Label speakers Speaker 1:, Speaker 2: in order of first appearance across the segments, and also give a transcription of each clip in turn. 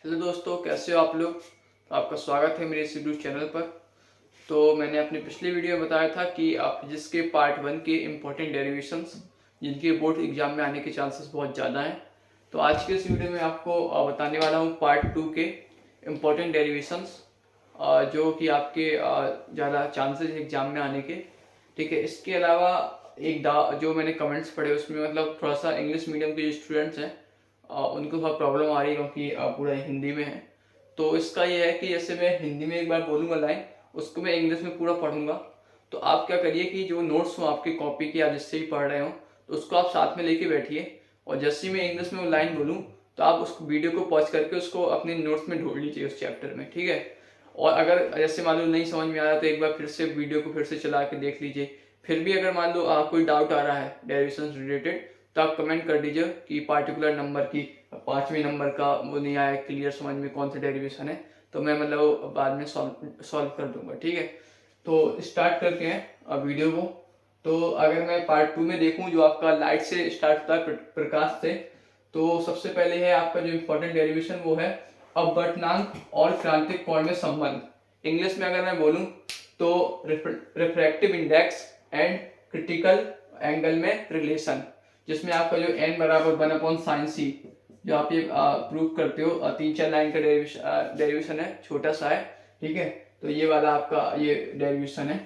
Speaker 1: Hello दोस्तों, कैसे हो आप लोग। आपका स्वागत है मेरे इस यूट्यूब चैनल पर। तो मैंने अपनी पिछली वीडियो में बताया था कि आप जिसके पार्ट 1 के इम्पोर्टेंट डेरिवेशंस जिनके बोर्ड एग्जाम में आने के चांसेस बहुत ज़्यादा हैं, तो आज के इस वीडियो में आपको बताने वाला हूँ पार्ट 2 के इम्पोर्टेंट डेरिवेशंस जो कि आपके ज़्यादा चांसेस एग्जाम में आने के। ठीक है, इसके अलावा जो मैंने कमेंट्स पढ़े उसमें मतलब थोड़ा सा इंग्लिश मीडियम के जो स्टूडेंट्स हैं उनको थोड़ा प्रॉब्लम आ रही है क्योंकि पूरा हिंदी में है। तो इसका ये है कि जैसे मैं हिंदी में एक बार बोलूँगा लाइन, उसको मैं इंग्लिश में पूरा पढ़ूंगा। तो आप क्या करिए कि जो नोट्स हो आपकी कॉपी के, आप जिससे ही पढ़ रहे हो तो उसको आप साथ में लेके बैठिए, और जैसे ही मैं इंग्लिश में वो लाइन बोलूँ तो आप उस वीडियो को पॉज करके उसको अपने नोट्स में ढूंढ लीजिए उस चैप्टर में। ठीक है, और अगर जैसे मान लो नहीं समझ में आ रहा तो एक बार फिर से वीडियो को फिर से चला के देख लीजिए। फिर भी अगर मान लो कोई डाउट आ रहा है डेरिवेशन रिलेटेड तो आप कमेंट कर दीजिए कि पार्टिकुलर नंबर की 5वें नंबर का वो नहीं आया क्लियर समझ में कौन सा डेरिवेशन है, तो मैं मतलब बाद में सॉल्व कर दूंगा। ठीक है, तो स्टार्ट करते हैं वीडियो को। तो अगर मैं पार्ट 2 में देखूं जो आपका लाइट से स्टार्ट होता है, प्रकाश से, तो सबसे पहले है आपका जो इम्पोर्टेंट डेरिवेशन वो है अपवर्तनांक और क्रांतिक कोण में संबंध। इंग्लिश में अगर मैं बोलूं तो refractive index and critical angle में रिलेशन, जिसमें आपका जो n बराबर 1/sin c, जो आप ये प्रूव करते हो 3-4 लाइन का डेरिवेशन है, छोटा सा है। ठीक है, तो ये वाला आपका ये डेरिवेशन है।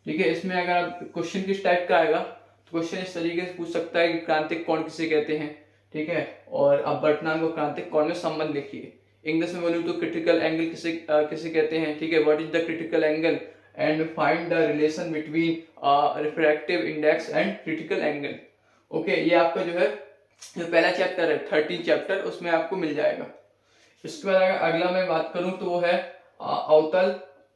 Speaker 1: ठीक है, इसमें अगर आप क्वेश्चन किस टाइप का आएगा तो क्वेश्चन इस तरीके से पूछ सकता है कि क्रांतिक कोण किसे कहते हैं। ठीक है, और अपवर्तनांक को क्रांतिक कोण में संबंध लिखिए। इंग्लिश में बोलूँ तो क्रिटिकल एंगल किसे कहते हैं। ठीक है, what is the critical angle and find the relation between refractive index and critical angle. Okay, ये आपका जो है जो पहला चैप्टर है 13 चैप्टर, उसमें आपको मिल जाएगा। इसके बाद अगर अगला मैं बात करूं तो वो है अवतल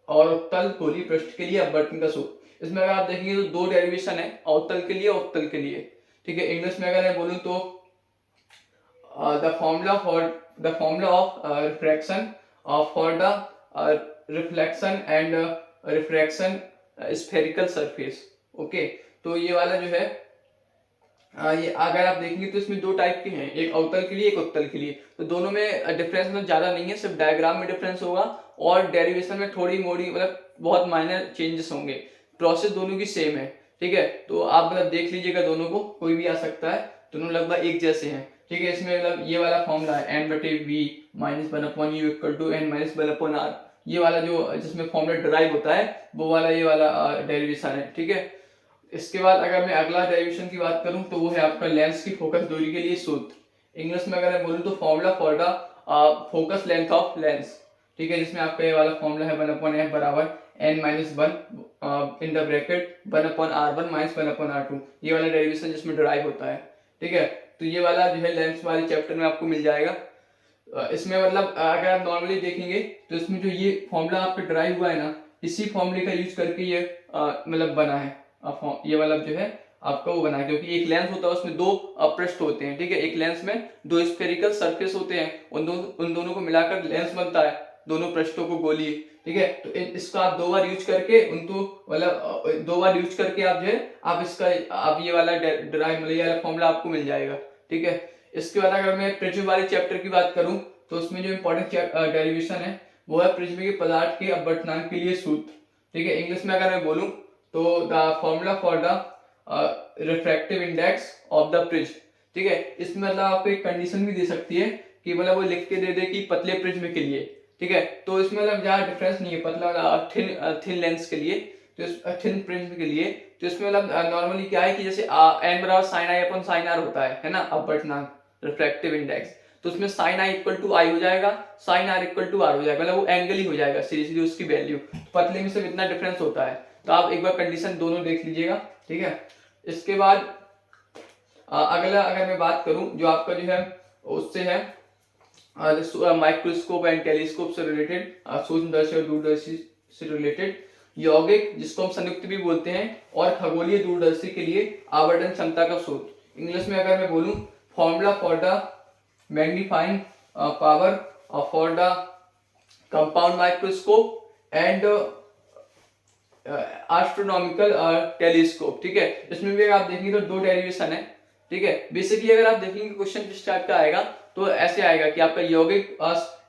Speaker 1: और उत्तल गोलीय पृष्ठ के लिए अपवर्तन का सूत्र। इसमें अगर आप देखेंगे तो दो डेरिवेशन है, अवतल के लिए और उत्तल के लिए। ठीक है, इंग्लिश में अगर मैं बोलूं तो the formula of refraction for the reflection and refraction spherical surface। Okay, तो ये वाला जो है ये अगर आप देखेंगे तो इसमें दो टाइप के हैं, एक अवतल के लिए एक उत्तल के लिए। तो दोनों में डिफरेंस मतलब ज्यादा नहीं है, सिर्फ डायग्राम में डिफरेंस होगा और डेरिवेशन में थोड़ी मोड़ी मतलब बहुत माइनर चेंजेस होंगे। प्रोसेस दोनों की सेम है। ठीक है, तो आप मतलब देख लीजिएगा, दोनों को कोई भी आ सकता है, दोनों लगभग एक जैसे हैं। ठीक है, इसमें मतलब ये वाला फॉर्मूला है n/v - 1/u = n - 1/r। ये वाला जो जिसमें फॉर्मूला डिराइव होता है वो वाला ये वाला डेरिवेशन है। ठीक है, इसके बाद अगर मैं अगला डेरिवेशन की बात करूं तो वो है आपका लेंस की फोकस दूरी के लिए सूत्र। इंग्लिश में अगर मैं बोलूं तो formula for the focus length of lens. ठीक है, जिसमें आपका ये वाला फॉर्मूला है 1/f बराबर n - 1 in the bracket 1/r1 - 1/r2। ये वाला डेरिवेशन जिसमें डिराइव होता है। ठीक है, तो ये वाला जो है लेंस वाले चैप्टर में आपको मिल जाएगा। इसमें मतलब अगर आप नॉर्मली देखेंगे तो इसमें जो ये फॉर्मूला आपका डिराइव हुआ है ना, इसी फॉर्मूले का यूज करके ये मतलब बना है। ये वाला जो है आपका वो बना है, क्योंकि एक लेंस होता है उसमें दो पृष्ठ होते हैं। ठीक है, एक लेंस में दो स्फेरिकल सरफेस होते हैं, उन दोनों को मिलाकर लेंस बनता है, दोनों पृष्ठों को गोलीय। ठीक है, तो इसका आप 2 बार यूज करके उनको मतलब 2 बार यूज करके आप जो है आप इसका आप ये वाला डिराइव मतलब ये वाला फॉर्मूला आपको मिल जाएगा। ठीक है, इसके बाद अगर मैं प्रिज्म वाले चैप्टर की बात करूं तो उसमें जो इम्पोर्टेंट डेरिवेशन है वो है प्रिज्म के पदार्थ के अपवर्तनांक के लिए सूत्र। ठीक है, इंग्लिश में अगर मैं बोलूं तो the formula for the refractive index of the prism. ठीक है, इसमें मतलब आपको एक कंडीशन भी दे सकती है कि मतलब वो लिख के दे दे कि पतले प्रिज्म के लिए। ठीक है, तो इसमें मतलब ज्यादा डिफरेंस नहीं है, पतला थिन लेंस के लिए, तो थिन प्रिज्म के लिए। तो इसमें मतलब नॉर्मली क्या है कि जैसे n बराबर sin i upon sin r होता है ना, अपवर्तनांक रिफ्रैक्टिव इंडेक्स। तो उसमें sin i = i हो जाएगा, sin r = r हो जाएगा, मतलब वो एंगल ही हो जाएगा सीधी उसकी वैल्यू। पतले में सिर्फ इतना डिफरेंस होता है, तो आप एक बार कंडीशन दोनों देख लीजिएगा। ठीक है, इसके बाद अगला अगर मैं बात करूं जो आपका जो है उससे है माइक्रोस्कोप एंड टेलीस्कोप से रिलेटेड, सूक्ष्मदर्शी और दूरदर्शी से रिलेटेड, यौगिक जिसको हम संयुक्त भी बोलते हैं, और खगोलीय दूरदर्शी के लिए आवर्धन क्षमता का सूत्र। इंग्लिश में अगर मैं बोलूं formula for the magnifying power for the compound microscope and astronomical telescope. ठीक है, इसमें भी आप देखेंगे तो दो डेरिवेशन है। ठीक है, बेसिकली अगर आप देखेंगे क्वेश्चन किस टाइप का आएगा तो ऐसे आएगा कि आपका यौगिक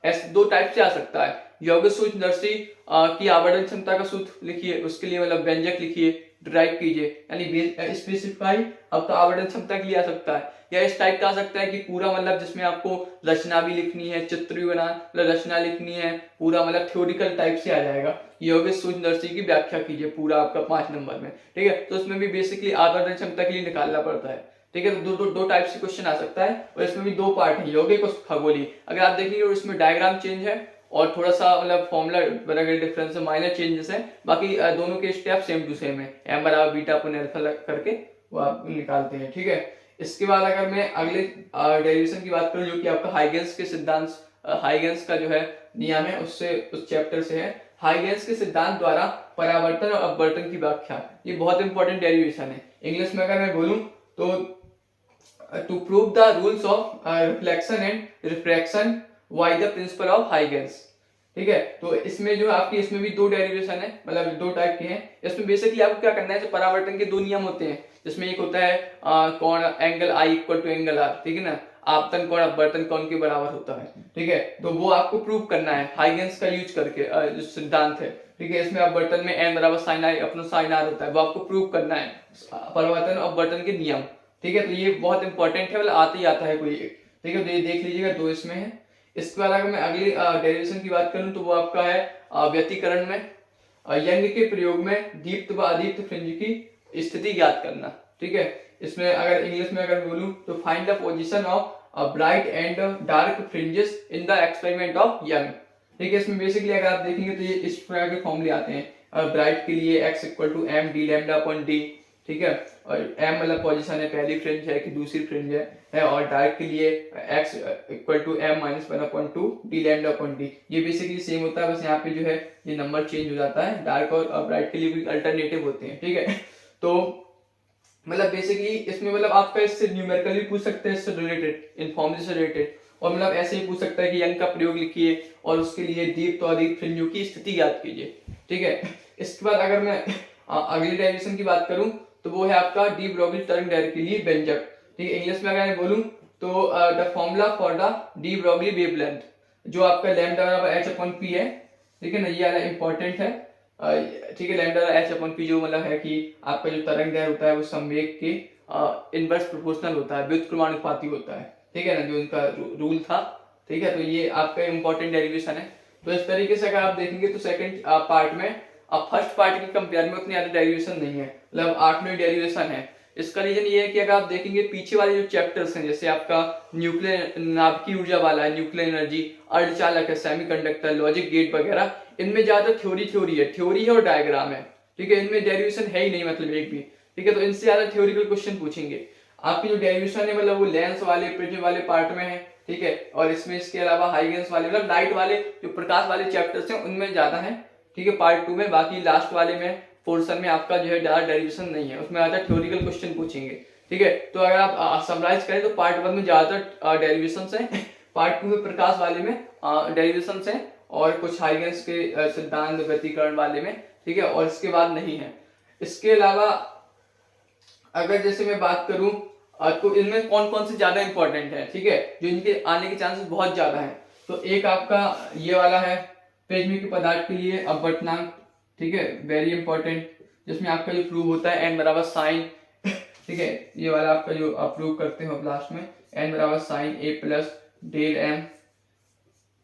Speaker 1: ऐसे दो टाइप से आ सकता है। यौगिक सूक्ष्मदर्शी की आवर्धन क्षमता का सूत्र लिखिए, उसके लिए मतलब व्यंजक लिखिए, ड्राइव कीजिए, यानी स्पेसिफाई आपका आवर्धन क्षमता के लिए आ सकता है। या इस टाइप का आ सकता है कि पूरा मतलब जिसमें आपको रचना भी लिखनी है, चित्र भी बना मतलब रचना लिखनी है, पूरा मतलब थ्योरिकल टाइप से आ जाएगा। यौगिक सूक्ष्मदर्शी की व्याख्या कीजिए पूरा आपका 5 नंबर में, ठीक है। तो उसमें भी बेसिकली आवर्धन क्षमता के लिए निकालना पड़ता है, ठीक है। तो दो टाइप से क्वेश्चन आ सकता है और इसमें भी 2 पार्ट है, यौगिक और खगोलीय। अगर आप देखेंगे और इसमें डायग्राम चेंज है और थोड़ा सा मतलब फॉर्मूला वगैरह डिफरेंस है, माइनर चेंजेस है, बाकी दोनों के स्टेप सेम टू सेम है। एम बराबर बीटा अपन अल्फा करके वो आप निकालते हैं, ठीक है। इसके बाद अगर मैं अगले डेरिवेशन की बात करूं जो कि आपका हाइगेंस के सिद्धांत, हाइगेंस का जो है नियम है उससे, उस चैप्टर से है। हाइगेंस के सिद्धांत द्वारा परावर्तन और अपवर्तन की व्याख्या, ये बहुत इंपॉर्टेंट डेरिवेशन है। इंग्लिश में अगर मैं बोलूं तो to prove the rules of reflection and refraction by the principle of Huygens, ठीक है। तो इसमें जो आपकी इसमें भी 2 डेरिवेशन है, मतलब 2 टाइप के हैं। इसमें बेसिकली आपको क्या करना है, परावर्तन के 2 नियम होते हैं, जिसमें एक होता है कोण angle I equal to angle R, ठीक है ना। आपतन कोण अपवर्तन कोण के बराबर होता है, ठीक है। तो वो आपको प्रूव करना है हाइगेंस का यूज करके, जो सिद्धांत है, ठीक है। इसमें अपवर्तन में एन बराबर साइन आई अपना साइन आर होता है, वो आपको प्रूव करना है परावर्तन और अपवर्तन के नियम, ठीक है। तो ये बहुत इंपॉर्टेंट है, मतलब आते ही आता है कोई एक, ठीक है। तो ये देख लीजिएगा 2 इसमें है। इसके बाद अगर मैं अगली डेरिवेशन की बात करूं तो वो आपका है व्यतिकरण में यंग के प्रयोग में दीप्त व अदीप्त फ्रिंज की स्थिति ज्ञात करना, ठीक है। इसमें अगर इंग्लिश में अगर बोलूं तो find the position of bright and dark fringes in the experiment of young, ठीक है। इसमें बेसिकली अगर आप देखेंगे तो ये इस प्रकार के फॉर्मूले आते हैं। ब्राइट के लिए x equal to M D lambda upon D, ठीक है। और m मतलब पोजीशन है, पहली फ्रिंज है कि दूसरी फ्रिंज है। और डार्क के लिए x equal to m minus 1 upon 2 D lambda upon D, ये बेसिकली सेम होता है, बस यहाँ पे जो है ये नंबर चेंज हो जाता है। डार्क और ब्राइट के लिए भी अल्टरनेटिव होते हैं, ठीक है। तो मतलब बेसिकली इसमें मतलब आपका इससे न्यूमेरिकल भी पूछ सकते हैं, इससे रिलेटेड इनफॉर्मल से रिलेटेड, और मतलब ऐसे ही पूछ सकता है कि यंग का प्रयोग लिखिए और उसके लिए दीप्त और अदीप्त फ्रिंजों की स्थिति ज्ञात कीजिए, ठीक है। इसके बाद अगर मैं अगली डेरिवेशन की बात करूं तो वो है आपका डी ब्रोगली तरंग दैर्ध्य के लिए व्यंजक, ठीक है। इंग्लिश में अगर मैं बोलूं तो the formula for the de Broglie wavelength, जो आपका लैम्डा बराबर h अपॉन p है, ठीक है ना। ये वाला इंपॉर्टेंट है, ठीक है। लैम्डा h अपॉन p जो मतलब है कि आपका जो तरंग दैर्ध्य होता है वो संवेग के इनवर्स प्रोपोर्शनल होता है, व्युत्क्रमानुपाती होता है, ठीक है ना, जो इनका रूल था, ठीक है। तो ये आपका इंपॉर्टेंट डेरिवेशन है। तो इस तरीके से अगर आप देखेंगे तो सेकंड पार्ट में अब फर्स्ट पार्ट के कंपेयर में उतनी ज्यादा डेरिवेशन नहीं है, मतलब 8वें डेरिवेशन है। इसका रीजन ये है कि अगर आप देखेंगे पीछे वाले जो चैप्टर्स हैं, जैसे आपका न्यूक्लियर नाभिकीय ऊर्जा वाला है, न्यूक्लियर एनर्जी, अर्धचालक है, सेमीकंडक्टर, लॉजिक गेट वगैरह, इनमें ज्यादा थ्योरी है और डायग्राम है, ठीक है। इनमें डेरिवेशन है ही नहीं मतलब एक भी, ठीक है। तो इनसे ज्यादा थ्योरिकल क्वेश्चन पूछेंगे। आपकी जो डेरिवेशन है मतलब वो लेंस वाले प्रिज्म वाले पार्ट में है, ठीक है। और इसमें इसके अलावा हाइगेंस वाले मतलब लाइट वाले जो प्रकाश वाले चैप्टर्स हैं उनमें ज्यादा है, ठीक है, पार्ट 2 में। बाकी लास्ट वाले में पोर्शन में आपका जो है ज्यादा डेरिवेशन नहीं है, उसमें ज्यादा थ्योरिकल क्वेश्चन पूछेंगे, ठीक है। तो अगर आप समराइज करें तो पार्ट 1 में ज्यादातर डेरिवेशन है, पार्ट 2 में प्रकाश वाले में डेरिवेशन है, और कुछ हाइगेंस के सिद्धांत व्यतिकरण वाले में, ठीक है, और इसके बाद नहीं है। इसके अलावा अगर जैसे मैं बात करूं तो इनमें कौन कौन से ज्यादा इंपॉर्टेंट है, ठीक है, जो इनके आने के चांसेस बहुत ज्यादा है। तो एक आपका ये वाला है प्रिज्म पदार्थ के लिए अपवर्तनांक, ठीक है, वेरी इंपॉर्टेंट, जिसमें आपका जो प्रूव होता है एन बराबर साइन, ठीक है। ये वाला आपका जो प्रूव करते हो लास्ट में, एन बराबर sine A plus del M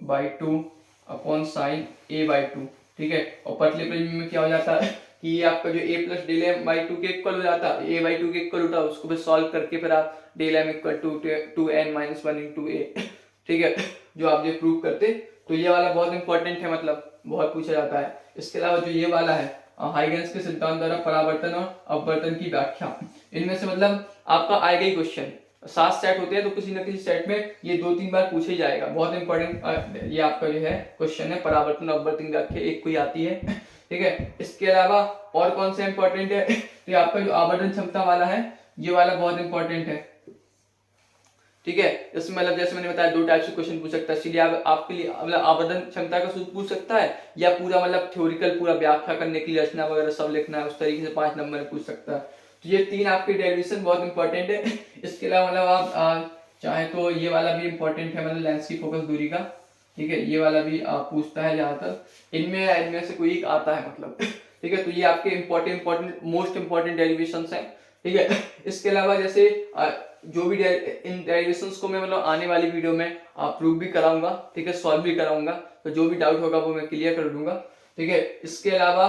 Speaker 1: by 2 upon sine A by 2, ठीक है। और पतले प्रिज्म में क्या हो जाता है कि ये आपका जो a plus del M by 2 के इक्वल हो जाता है, a बाई 2 के इक्वल होता है, उसको भी सॉल्व करके फिर आप del M equal to 2n minus 1 into A, ठीक है, जो आप ये प्रूव करते। तो ये वाला बहुत इंपॉर्टेंट है, मतलब बहुत पूछा जाता है। इसके अलावा जो ये वाला है हाइगेंस के सिद्धांत द्वारा परावर्तन और अपवर्तन की व्याख्या, इनमें से मतलब आपका आएगा ही क्वेश्चन। 7 सेट होते हैं तो किसी न किसी सेट में ये 2-3 बार पूछा ही जाएगा, बहुत इंपॉर्टेंट ये आपका जो है क्वेश्चन है, परावर्तन अपवर्तन की व्याख्या एक कोई आती है, ठीक है। इसके अलावा और कौन सा इंपॉर्टेंट है, तो आपका जो आवर्धन क्षमता वाला है ये वाला बहुत इंपॉर्टेंट है, ठीक है। इसमें मतलब जैसे मैंने बताया 2 टाइप से क्वेश्चन पूछ सकता है, इसलिए आपके लिए मतलब आवर्धन क्षमता का सूत्र पूछ सकता है, या पूरा मतलब थ्योरिकल पूरा व्याख्या करने के लिए रचना वगैरह सब लिखना है, उस तरीके से 5 नंबर में पूछ सकता है। तो ये 3 आपके डेरिवेशन बहुत इंपॉर्टेंट है। इसके अलावा मतलब आप चाहे तो ये वाला भी इंपॉर्टेंट है, मतलब लेंस की फोकस दूरी का, ठीक है, ये वाला भी पूछता है ज़्यादातर, इनमें से कोई एक आता है मतलब। ठीक है, तो ये आपके इंपॉर्टेंट मोस्ट इंपॉर्टेंट डेरिवेशंस हैं। ठीक है, इसके अलावा जैसे जो भी इन डेरिवेशंस को मैं मतलब आने वाली वीडियो में प्रूव भी कराऊंगा, ठीक है, सॉल्व भी कराऊंगा, तो जो भी डाउट होगा वो मैं क्लियर कर दूंगा। ठीक है, इसके अलावा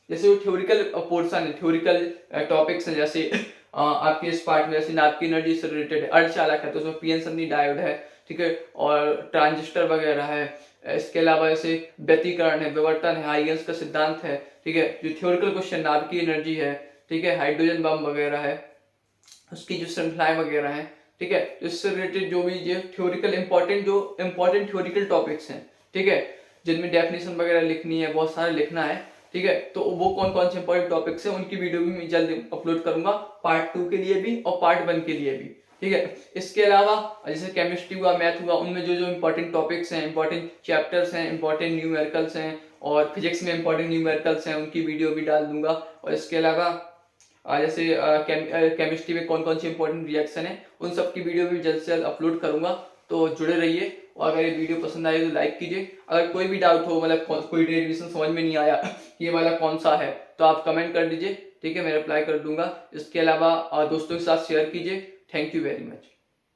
Speaker 1: जैसे वो थ्योरिकल पोर्शन है, थ्योरिकल टॉपिक्स हैं, जैसे आपके इस पार्ट में जैसे नाभिक की एनर्जी से रिलेटेड है, अर्धचालक है तो उसमें पीएन सन्नी डायोड है, ठीक है, और ट्रांजिस्टर वगैरह है। इसके अलावा जैसे व्यतिकरण है, विवर्तन है, हाइगेंस का सिद्धांत है, ठीक है, जो थ्योरिकल क्वेश्चन नाभिक की एनर्जी है, ठीक है, हाइड्रोजन बम वगैरह है, उसकी जो श्रृंखलाएं वगैरह हैं, ठीक है, इससे रिलेटेड जो भी ये थ्योरिकल इंपॉर्टेंट थ्योरिकल टॉपिक्स हैं, ठीक है, जिनमें डेफिनेशन वगैरह लिखनी है, बहुत सारा लिखना है, ठीक है, तो वो कौन कौन से इंपॉर्टेंट टॉपिक्स हैं उनकी वीडियो भी मैं जल्द अपलोड करूंगा, पार्ट 2 के लिए भी और पार्ट 1 के लिए भी। ठीक है, इसके अलावा जैसे केमिस्ट्री हुआ, मैथ हुआ, उनमें जो जो इंपॉर्टेंट टॉपिक्स हैं, इंपॉर्टेंट चैप्टर्स हैं, इंपॉर्टेंट न्यूमेरिकल्स हैं, और फिजिक्स में इंपॉर्टेंट न्यूमेरिकल्स हैं, उनकी वीडियो भी डाल दूंगा। और इसके अलावा जैसे केमिस्ट्री में कौन कौन सी इंपॉर्टेंट रिएक्शन है, उन सब की वीडियो भी जल्द से जल्द अपलोड करूंगा, तो जुड़े रहिए। और अगर ये वीडियो पसंद आए तो लाइक कीजिए। अगर कोई भी डाउट हो, मतलब कोई डेरिवेशन समझ में नहीं आया ये वाला कौन सा है, तो आप कमेंट कर दीजिए, ठीक है, मैं रिप्लाई कर दूंगा। इसके अलावा दोस्तों के साथ शेयर कीजिए। Thank you very much.